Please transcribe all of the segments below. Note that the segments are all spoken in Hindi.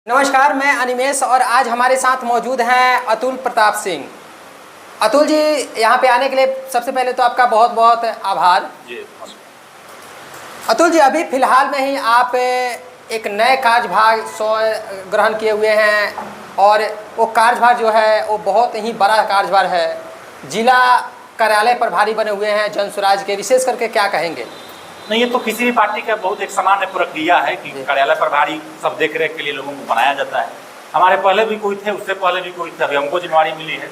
नमस्कार, मैं अनिमेश और आज हमारे साथ मौजूद हैं अतुल प्रताप सिंह। अतुल जी, यहाँ पे आने के लिए सबसे पहले तो आपका बहुत बहुत आभार जी। अतुल जी, अभी फ़िलहाल में ही आप एक नए कार्यभार ग्रहण किए हुए हैं और वो कार्यभार जो है वो बहुत ही बड़ा कार्यभार है। जिला कार्यालय प्रभारी बने हुए हैं जनसुराज के, विशेष करके क्या कहेंगे? नहीं, ये तो किसी भी पार्टी का बहुत एक सामान्य प्रक्रिया है कि कार्यालय प्रभारी सब देख रेख के लिए लोगों को बनाया जाता है। हमारे पहले भी कोई थे, उससे पहले भी कोई थे, अभी हमको जिम्मेवारी मिली है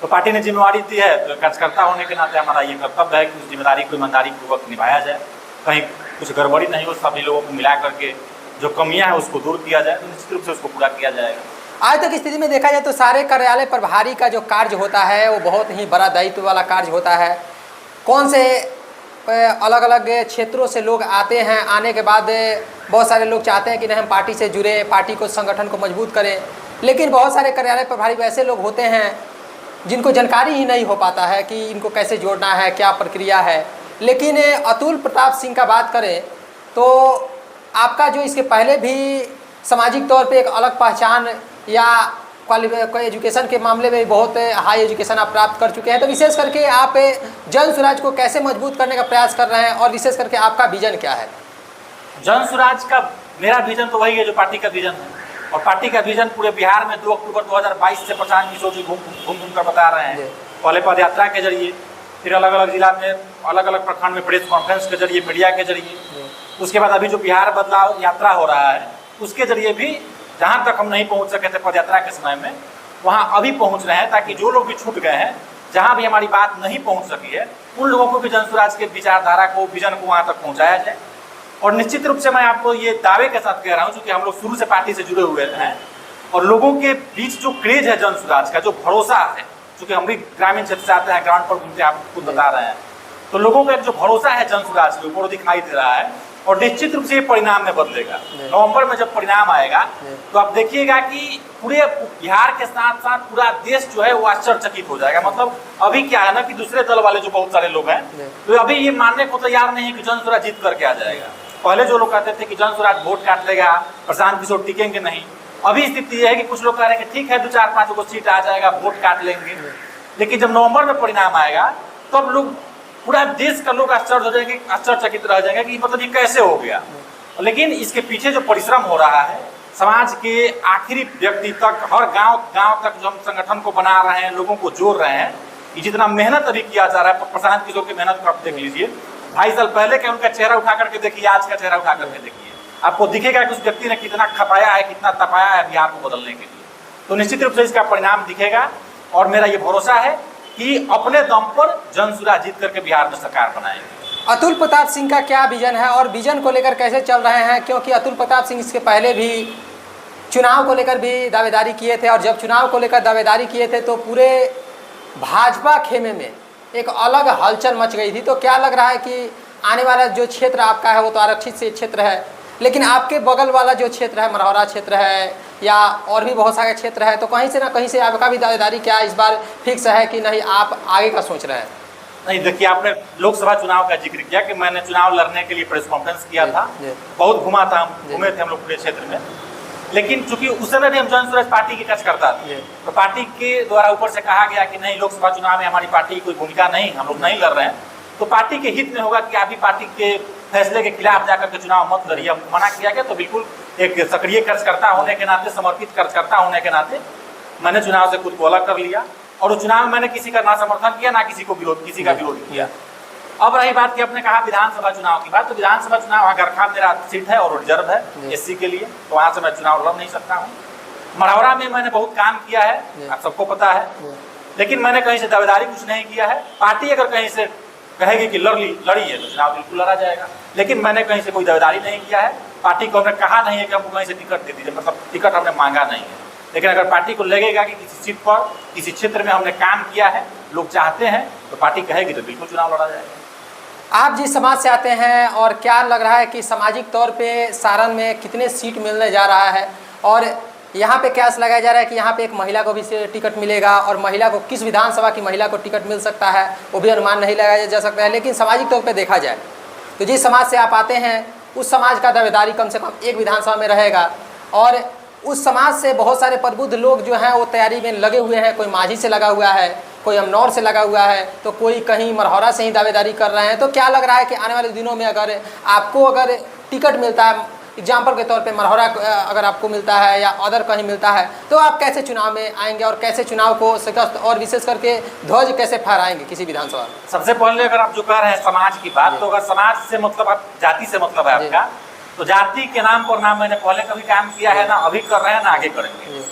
तो पार्टी ने जिम्मेवारी दी है, तो कार्यकर्ता होने के नाते हमारा ये कर्तव्य है कि उस जिम्मेदारी को ईमानदारी पूर्वक निभाया जाए, कहीं कुछ गड़बड़ी नहीं हो, सभी लोगों को मिला करके जो कमियां हैं उसको दूर किया जाए, तो निश्चित रूप से उसको पूरा किया जाएगा। आज तक की स्थिति में देखा जाए तो सारे कार्यालय प्रभारी का जो कार्य होता है वो बहुत ही बड़ा दायित्व वाला कार्य होता है। कौन से अलग अलग क्षेत्रों से लोग आते हैं, आने के बाद बहुत सारे लोग चाहते हैं कि नहीं हम पार्टी से जुड़े, पार्टी को संगठन को मजबूत करें, लेकिन बहुत सारे कार्यालय प्रभारी वैसे लोग होते हैं जिनको जानकारी ही नहीं हो पाता है कि इनको कैसे जोड़ना है, क्या प्रक्रिया है। लेकिन अतुल प्रताप सिंह का बात करें तो आपका जो इसके पहले भी सामाजिक तौर पे एक अलग पहचान या एजुकेशन के मामले में बहुत हाई एजुकेशन आप प्राप्त कर चुके हैं, तो विशेष करके आप जन सुराज को कैसे मजबूत करने का प्रयास कर रहे हैं और विशेष करके आपका विजन क्या है? जन सुराज का मेरा विजन तो वही है जो पार्टी का विजन है, और पार्टी का विजन पूरे बिहार में 2 अक्टूबर 2022 से प्रचार की सोच घूम कर बता रहे हैं। पहले पद यात्रा के जरिए, फिर अलग अलग जिला में अलग अलग प्रखंड में प्रेस कॉन्फ्रेंस के जरिए, मीडिया के जरिए, उसके बाद अभी जो बिहार बदलाव यात्रा हो रहा है उसके जरिए भी जहाँ तक हम नहीं पहुँच सके थे पदयात्रा के समय में, वहाँ अभी पहुँच रहे हैं, ताकि जो लोग भी छूट गए हैं, जहाँ भी हमारी बात नहीं पहुँच सकी है, उन लोगों को भी जनसुराज के विचारधारा को, विजन को वहाँ तक पहुँचाया जाए। और निश्चित रूप से मैं आपको ये दावे के साथ कह रहा हूँ, क्योंकि हम लोग शुरू से पार्टी से जुड़े हुए हैं और लोगों के बीच जो क्रेज है जनसुराज का, जो भरोसा है, चूँकि हम भी ग्रामीण क्षेत्र से आते हैं, ग्राउंड पर घूमते आप खुद बता रहे हैं, तो लोगों का एक जो भरोसा है जनसुराज के ऊपर दिखाई दे रहा है और निश्चित रूप से ये परिणाम में बदलेगा। नवंबर में जब परिणाम आएगा तो आप देखिएगा कि पूरे बिहार के साथ साथ पूरा देश जो है वो आश्चर्यचकित हो जाएगा। मतलब अभी क्या है ना कि दूसरे दल वाले जो बहुत सारे लोग हैं तो अभी ये मानने को तैयार नहीं है कि जनसुराज जीत करके आ जाएगा। पहले जो लोग कहते थे कि जनसुराज वोट काट लेगा, प्रशांत किशोर टिकेंगे नहीं, अभी स्थिति यह है कि कुछ लोग कह रहे हैं कि ठीक है 2-4-5 को सीट आ जाएगा, वोट काट लेंगे। लेकिन जब नवंबर में परिणाम आएगा तब लोग, पूरा देश का लोग आश्चर्य हो जाएंगे, आश्चर्यचकित रह जाएंगे कि मतलब ये कैसे हो गया। लेकिन इसके पीछे जो परिश्रम हो रहा है, समाज के आखिरी व्यक्ति तक, हर गांव तक जो हम संगठन को बना रहे हैं, लोगों को जोड़ रहे हैं, ये जितना मेहनत अभी किया जा रहा है, प्रशांत किशोर की मेहनत को आप देख लीजिए। 2.5 साल पहले के उनका चेहरा उठा करके देखिए, आज का चेहरा उठा करके देखिए, आपको दिखेगा कि उस व्यक्ति ने कितना खपाया है, कितना तपाया है बिहार को बदलने के लिए। तो निश्चित रूप से इसका परिणाम दिखेगा और मेरा ये भरोसा है कि अपने दम पर जनसुराज जीत करके बिहार में सरकार बनाएंगे। अतुल प्रताप सिंह का क्या विजन है और विजन को लेकर कैसे चल रहे हैं? क्योंकि अतुल प्रताप सिंह इसके पहले भी चुनाव को लेकर भी दावेदारी किए थे और जब चुनाव को लेकर दावेदारी किए थे तो पूरे भाजपा खेमे में एक अलग हलचल मच गई थी। तो क्या लग रहा है कि आने वाला जो क्षेत्र आपका है वो तो आरक्षित से क्षेत्र है, लेकिन आपके बगल वाला जो क्षेत्र है, मरौरा क्षेत्र है या और भी बहुत सारे क्षेत्र है, तो कहीं से ना कहीं से आपका भी दावेदारी क्या इस बार फिक्स है कि नहीं आप आगे का सोच रहे हैं? नहीं, देखिए, आपने लोकसभा चुनाव का जिक्र किया कि मैंने चुनाव लड़ने के लिए प्रेस कॉन्फ्रेंस किया था, बहुत घुमा था, घूमे थे हम लोग पूरे क्षेत्र में। लेकिन चूंकि उस समय भी हम जनसुराज पार्टी की कार्यकर्ता थे, तो पार्टी के द्वारा ऊपर से कहा गया कि नहीं, लोकसभा चुनाव में हमारी पार्टी की कोई भूमिका नहीं, हम लोग नहीं लड़ रहे हैं, तो पार्टी के हित में होगा कि आप भी पार्टी के फैसले के खिलाफ जाकर के चुनाव मत लड़िए। मना किया गया तो बिल्कुल एक सक्रिय कार्यकर्ता होने के नाते, समर्पित कार्यकर्ता होने के नाते मैंने चुनाव से खुद को अलग कर लिया और उस चुनाव में मैंने किसी का ना समर्थन किया, ना किसी का विरोध किया। अब रही बात कि आपने कहा विधानसभा चुनाव की बात, तो विधानसभा चुनाव गरखा मेरा सीट है और रिजर्व है एससी के लिए, तो वहाँ से मैं चुनाव लड़ नहीं सकता हूँ। मढ़ौरा में मैंने बहुत काम किया है, आप सबको पता है, लेकिन मैंने कहीं से दावेदारी कुछ नहीं किया है। पार्टी अगर कहीं से कहेगी कि लड़िए तो चुनाव बिल्कुल लड़ा जाएगा, लेकिन मैंने कहीं से कोई दावेदारी नहीं किया है। पार्टी को हमने कहा नहीं है कि हमको कहीं से टिकट दे दीजिए, मतलब टिकट हमने मांगा नहीं है। लेकिन अगर पार्टी को लगेगा कि किसी सीट पर, किसी क्षेत्र में हमने काम किया है, लोग चाहते हैं, तो पार्टी कहेगी तो बिल्कुल चुनाव लड़ा जाएगा। आप जिस समाज से आते हैं और क्या लग रहा है कि सामाजिक तौर पे सारण में कितने सीट मिलने जा रहा है और यहाँ पे क्या लगाया जा रहा है कि यहाँ पे एक महिला को भी टिकट मिलेगा और महिला को किस विधानसभा की महिला को टिकट मिल सकता है वो भी अनुमान नहीं लगाया जा सकता है। लेकिन सामाजिक तौर पे देखा जाए तो जिस समाज से आप आते हैं उस समाज का दावेदारी कम से कम एक विधानसभा में रहेगा और उस समाज से बहुत सारे प्रबुद्ध लोग जो हैं वो तैयारी में लगे हुए हैं। कोई माझी से लगा हुआ है, कोई अमनौर से लगा हुआ है, तो कोई कहीं मरहौरा से ही दावेदारी कर रहे हैं। तो क्या लग रहा है कि आने वाले दिनों में अगर आपको टिकट मिलता है, एग्जाम्पल के तौर पे मरहौरा अगर आपको मिलता है या अदर कहीं मिलता है, तो आप कैसे चुनाव में आएंगे और कैसे चुनाव को शिकस्त और विशेष करके ध्वज कैसे फहराएंगे किसी विधानसभा में? सबसे पहले अगर आप जो कह रहे हैं समाज की बात, तो अगर समाज से मतलब आप जाति से मतलब है आपका, तो जाति के नाम पर ना मैंने पहले कभी काम किया है, ना अभी कर रहे हैं, ना आगे करेंगे।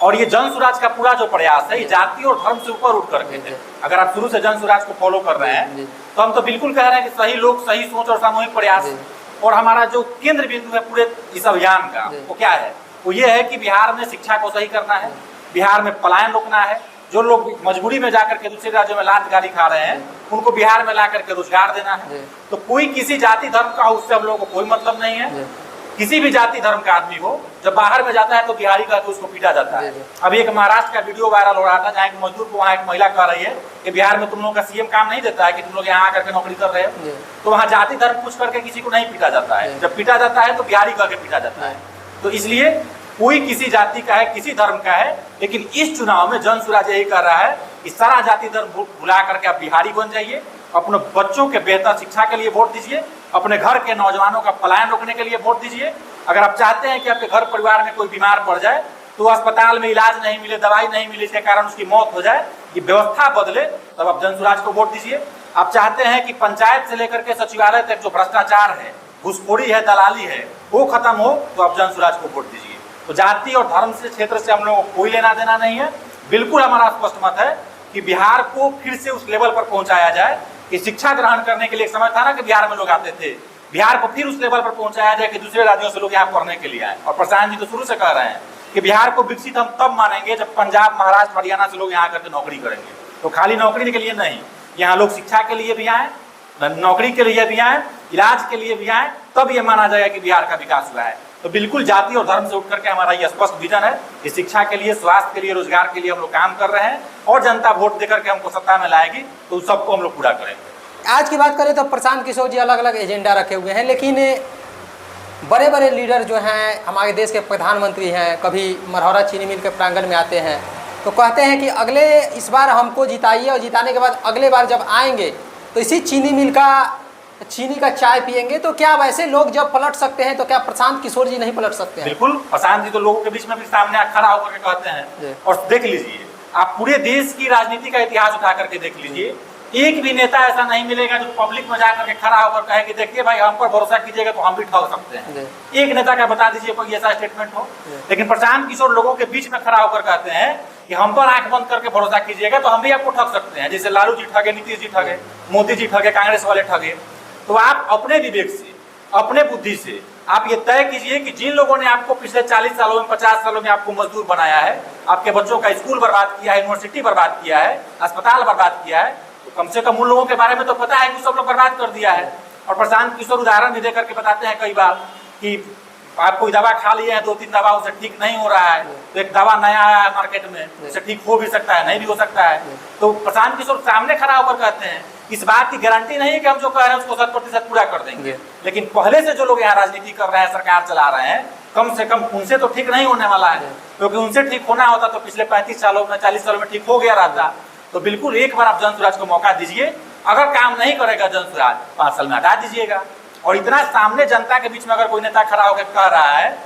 और ये जन स्वराज का पूरा जो प्रयास है, ये जाति और धर्म से ऊपर उठ करके है। अगर आप शुरू से जन स्वराज को फॉलो कर रहे हैं, तो हम तो बिल्कुल कह रहे हैं कि सही लोग, सही सोच और सामूहिक प्रयास। और हमारा जो केंद्र बिंदु है पूरे इस अभियान का, वो क्या है? वो ये है कि बिहार में शिक्षा को सही करना है, बिहार में पलायन रोकना है। जो लोग मजबूरी में जाकर के दूसरे राज्यों में लात गाली खा रहे हैं, उनको बिहार में ला करके रोजगार देना है। तो कोई किसी जाति धर्म का, उससे हम लोगों को कोई मतलब नहीं है। किसी भी जाति धर्म का आदमी हो, जब बाहर में जाता है तो बिहारी का तो उसको पीटा जाता है। अभी एक महाराष्ट्र का वीडियो वायरल हो रहा था, जहाँ एक मजदूर को वहाँ एक महिला कह रही है कि बिहार में तुम लोगों का सीएम काम नहीं देता है कि तुम लोग यहाँ आकर के नौकरी कर रहे हो। तो वहाँ जाति धर्म पूछ करके किसी को नहीं पीटा जाता है। जब पीटा जाता है तो बिहारी कह के पीटा जाता है। तो इसलिए कोई किसी जाति का है, किसी धर्म का है, लेकिन इस चुनाव में जन स्वराज यही कर रहा है कि सारा जाति धर्म भुला करके आप बिहारी बन जाइए, अपने बच्चों के बेहतर शिक्षा के लिए वोट दीजिए, अपने घर के नौजवानों का पलायन रोकने के लिए वोट दीजिए। अगर आप चाहते हैं कि आपके घर परिवार में कोई बीमार पड़ जाए तो अस्पताल में इलाज नहीं मिले, दवाई नहीं मिले, इसके कारण उसकी मौत हो जाए, ये व्यवस्था बदले, तब आप जन स्वराज को वोट दीजिए। आप चाहते हैं कि पंचायत से लेकर के सचिवालय तक जो भ्रष्टाचार है, घुसखोरी है, दलाली है, वो खत्म हो, तो आप जन स्वराज को वोट दीजिए। तो जाति और धर्म से क्षेत्र से हम लोगों को कोई लेना देना नहीं है। बिल्कुल हमारा स्पष्ट मत है कि बिहार को फिर से उस लेवल पर पहुंचाया जाए कि शिक्षा ग्रहण करने के लिए एक समय था ना कि बिहार में लोग आते थे, बिहार को फिर उस लेवल पर पहुंचाया जाए कि दूसरे राज्यों से लोग यहाँ पढ़ने के लिए आए। और प्रशांत जी तो शुरू से कह रहे हैं कि बिहार को विकसित हम तब मानेंगे जब पंजाब, महाराष्ट्र, हरियाणा से लोग यहाँ करके नौकरी करेंगे। तो खाली नौकरी के लिए नहीं, यहाँ लोग शिक्षा के लिए भी आए, नौकरी के लिए भी आए, इलाज के लिए भी आए, तब ये माना जाएगा कि बिहार का विकास हुआ है। तो बिल्कुल जाति और धर्म से उठ करके हमारा ये स्पष्ट विजन है कि शिक्षा के लिए, स्वास्थ्य के लिए, रोजगार के लिए हम लोग काम कर रहे हैं, और जनता वोट देकर के हमको सत्ता में लाएगी तो सबको हम लोग पूरा करेंगे। आज की बात करें तो प्रशांत किशोर जी अलग अलग एजेंडा रखे हुए हैं, लेकिन बड़े बड़े लीडर जो हैं, हमारे देश के प्रधानमंत्री हैं, कभी मरहौरा चीनी मिल के प्रांगण में आते हैं तो कहते हैं कि अगले इस बार हमको जिताइए, और जिताने के बाद अगले बार जब आएंगे तो इसी चीनी मिल का चीनी का चाय पिएंगे। तो क्या वैसे लोग जब पलट सकते हैं तो क्या प्रशांत किशोर जी नहीं पलट सकते हैं? बिल्कुल, प्रशांत जी तो लोगों के बीच में भी सामने खड़ा होकर के कहते हैं। और देख लीजिए, आप पूरे देश की राजनीति का इतिहास उठा करके देख लीजिए, एक भी नेता ऐसा नहीं मिलेगा जो पब्लिक में जाकर के खड़ा होकर कहे कि देखिए भाई हम पर भरोसा कीजिएगा तो हम भी ठग सकते हैं। एक नेता का बता दीजिए कोई ऐसा स्टेटमेंट हो। लेकिन प्रशांत किशोर लोगों के बीच में खड़ा होकर कहते हैं कि हम पर आंख बंद करके भरोसा कीजिएगा तो हम भी आपको ठग सकते हैं। जैसे लालू जी ठगे, नीतीश जी ठगे, मोदी जी ठगे, कांग्रेस वाले ठगे। तो आप अपने विवेक से, अपने बुद्धि से आप ये तय कीजिए कि जिन लोगों ने आपको पिछले 40 सालों में, 50 सालों में आपको मजदूर बनाया है, आपके बच्चों का स्कूल बर्बाद किया है, यूनिवर्सिटी बर्बाद किया है, अस्पताल बर्बाद किया है, तो कम से कम उन लोगों के बारे में तो पता है कि सब लोग बर्बाद कर दिया है। और प्रशांत किशोर उदाहरण भी देकर के बताते हैं कई बार कि आप कोई दवा खा लिए हैं, 2-3 दवा, उससे ठीक नहीं हो रहा है, तो एक दवा नया आया है मार्केट में, उससे ठीक हो भी सकता है, नहीं भी हो सकता है। तो प्रशांत किशोर सामने खड़ा होकर कहते हैं इस बात की गारंटी नहीं है कि हम जो कह रहे हैं उसको 100% पूरा कर देंगे, लेकिन पहले से जो लोग यहाँ राजनीति कर रहे हैं, सरकार चला रहे हैं, कम से कम उनसे तो ठीक नहीं होने वाला है। क्योंकि उनसे ठीक होना होता तो पिछले 35 सालों में, 40 सालों में ठीक हो गया रहता। तो बिल्कुल एक बार आप जन स्वराज को मौका दीजिए। अगर काम नहीं करेगा जन स्वराज, 5 साल में हटा दीजिएगा। और इतना सामने जनता के बीच में अगर कोई नेता खड़ा होकर कह रहा है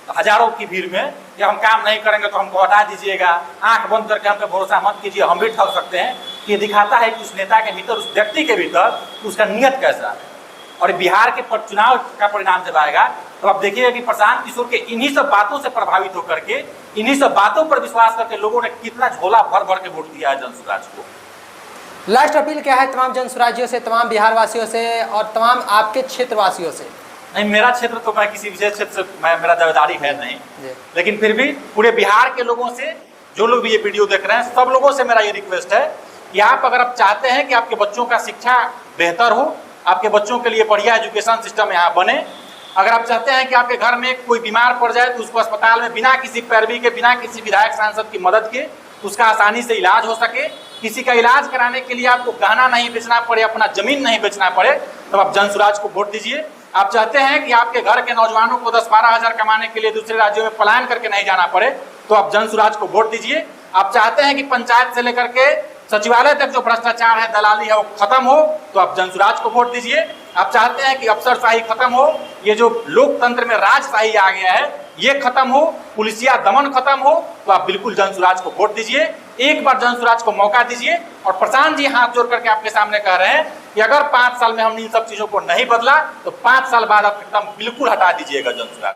हजारों की भीड़ में कि हम काम नहीं करेंगे तो हमको हटा दीजिएगा, आंख बंद करके हम पे भरोसा मत कीजिए, हम भी ठग सकते हैं, ये दिखाता है कि उस नेता के भीतर, उस व्यक्ति के भीतर उसका नियत कैसा है। और बिहार के चुनाव का परिणाम जब आएगा तो आप देखिएगा कि प्रशांत किशोर के इन्हीं सब बातों से प्रभावित होकर के, इन्हीं सब बातों पर विश्वास करके लोगों ने कितना झोला भर भर के वोट दिया है जन स्वराज को। लास्ट अपील क्या है तमाम जन स्वराजियों से, तमाम बिहार वासियों से और तमाम आपके क्षेत्र वासियों से? नहीं, मेरा क्षेत्र तो मैं किसी विशेष क्षेत्र से मेरा दावेदारी है नहीं, लेकिन फिर भी पूरे बिहार के लोगों से, जो लोग भी ये वीडियो देख रहे हैं, सब लोगों से मेरा ये रिक्वेस्ट है कि आप अगर आप चाहते हैं कि आपके बच्चों का शिक्षा बेहतर हो, आपके बच्चों के लिए बढ़िया एजुकेशन सिस्टम यहाँ बने, अगर आप चाहते हैं कि आपके घर में कोई बीमार पड़ जाए तो उसको अस्पताल में बिना किसी पैरवी के, बिना किसी विधायक सांसद की मदद के उसका आसानी से इलाज हो सके, किसी का इलाज कराने के लिए आपको गहना नहीं बेचना पड़े, अपना जमीन नहीं बेचना पड़े, तब आप जन स्वराज को वोट दीजिए। आप चाहते हैं कि आपके घर के नौजवानों को 10-12 हजार कमाने के लिए दूसरे राज्यों में पलायन करके नहीं जाना पड़े, तो आप जन सुराज को वोट दीजिए। आप चाहते हैं कि पंचायत से लेकर के सचिवालय तक जो भ्रष्टाचार है, दलाली है, वो खत्म हो, तो आप जन सुराज को वोट दीजिए। आप चाहते हैं कि अफसरशाही खत्म हो, ये जो लोकतंत्र में राजशाही आ गया है ये खत्म हो, पुलिसिया दमन खत्म हो, तो आप बिल्कुल जन सुराज को वोट दीजिए। एक बार जन सुराज को मौका दीजिए। और प्रशांत जी हाथ जोड़ करके आपके सामने कह रहे हैं कि अगर 5 साल में हमने इन सब चीजों को नहीं बदला तो 5 साल बाद आप एकदम बिल्कुल हटा दीजिएगा जन सुराज।